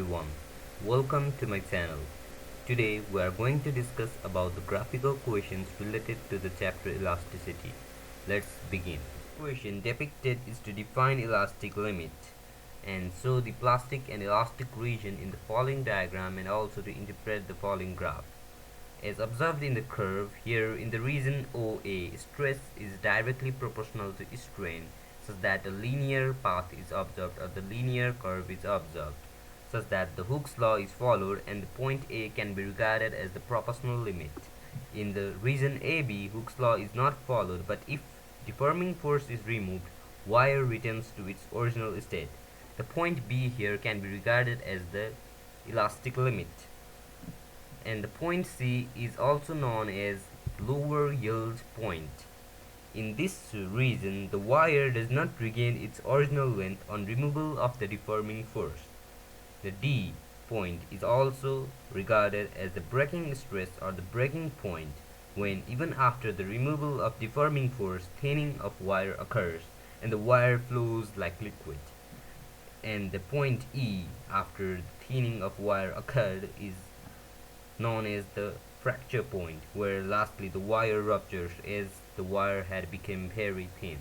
everyone, welcome to my channel. Today we are going to discuss about the graphical questions related to the chapter elasticity. Let's begin. Question depicted is to define elastic limit and show the plastic and elastic region in the following diagram and also to interpret the following graph. As observed in the curve, here in the region OA, stress is directly proportional to strain such that a linear path is observed or the linear curve is observed such that the Hooke's law is followed and the point A can be regarded as the proportional limit. In the region AB, Hooke's law is not followed, but if deforming force is removed, wire returns to its original state. The point B here can be regarded as the elastic limit. And the point C is also known as lower yield point. In this region, the wire does not regain its original length on removal of the deforming force. The D point is also regarded as the breaking stress or the breaking point when even after the removal of deforming force, thinning of wire occurs and the wire flows like liquid. And the point E after the thinning of wire occurred is known as the fracture point, where lastly the wire ruptures as the wire had become very thin.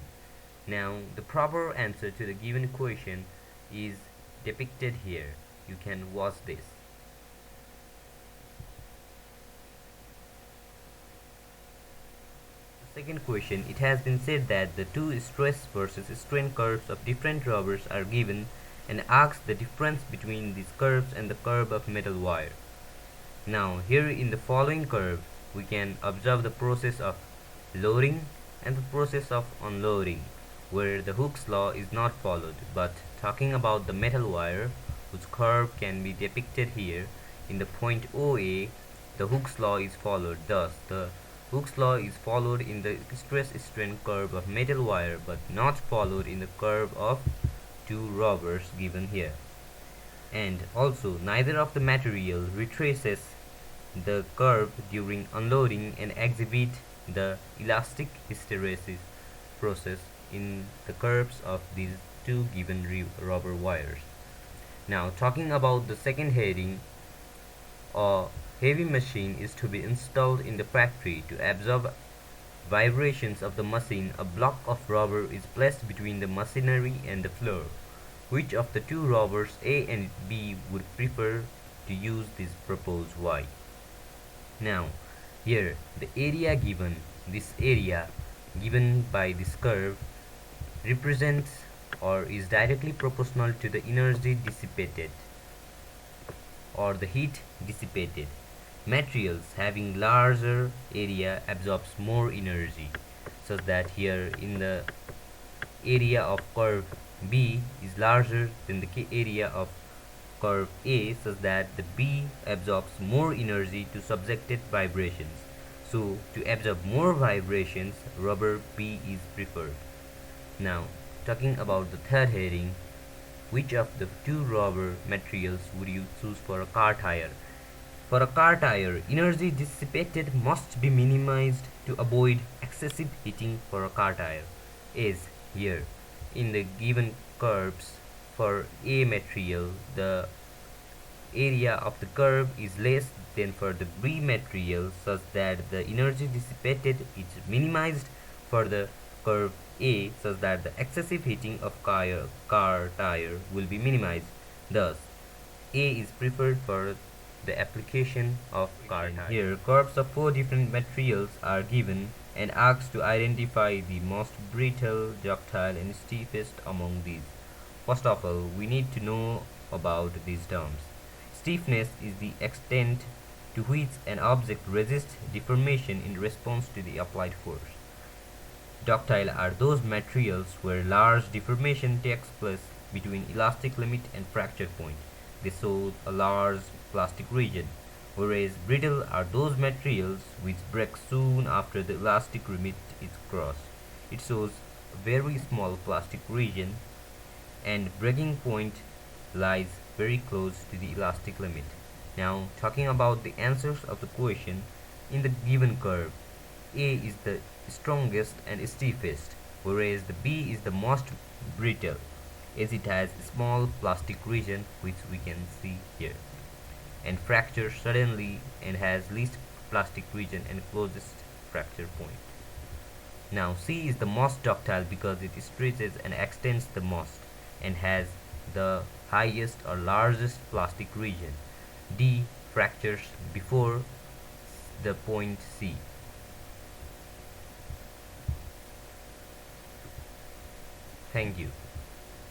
Now the proper answer to the given question is depicted here. You can watch this. The second question, it has been said that the two stress versus strain curves of different rubbers are given and asks the difference between these curves and the curve of metal wire. Now here in the following curve we can observe the process of loading and the process of unloading, where the Hooke's law is not followed, but talking about the metal wire whose curve can be depicted here in the point OA, the Hooke's law is followed. Thus the Hooke's law is followed in the stress strain curve of metal wire but not followed in the curve of two rubbers given here. And also neither of the material retraces the curve during unloading and exhibit the elastic hysteresis process in the curves of these two given rubber wires. Now talking about the second heading, a heavy machine is to be installed in the factory. To absorb vibrations of the machine, a block of rubber is placed between the machinery and the floor. Which of the two rubbers A and B would prefer to use this proposed Y? Now here the area given, this area given by this curve represents or is directly proportional to the energy dissipated or the heat dissipated. Materials having larger area absorbs more energy, such that here in the area of curve B is larger than the area of curve A, such that the B absorbs more energy to subjected vibrations. So to absorb more vibrations, rubber B is preferred. Now talking about the third heading, which of the two rubber materials would you choose for a car tire? For a car tire, energy dissipated must be minimized to avoid excessive heating for a car tire. As here in the given curves, for A material the area of the curve is less than for the B material, such that the energy dissipated is minimized for the curve A, such that the excessive heating of car tire will be minimized. Thus A is preferred for the application of car tire. Here curves of four different materials are given and asked to identify the most brittle, ductile and stiffest among these. First of all, we need to know about these terms. Stiffness is the extent to which an object resists deformation in response to the applied force. Ductile are those materials where large deformation takes place between elastic limit and fracture point. They show a large plastic region, whereas brittle are those materials which break soon after the elastic limit is crossed. It shows a very small plastic region and breaking point lies very close to the elastic limit. Now talking about the answers of the question, in the given curve, A is the strongest and stiffest, whereas the B is the most brittle. as it has small plastic region which we can see here, and fractures suddenly and has least plastic region and closest fracture point. Now C is the most ductile because it stretches and extends the most and has the highest or largest plastic region. D fractures before the point C. Thank you.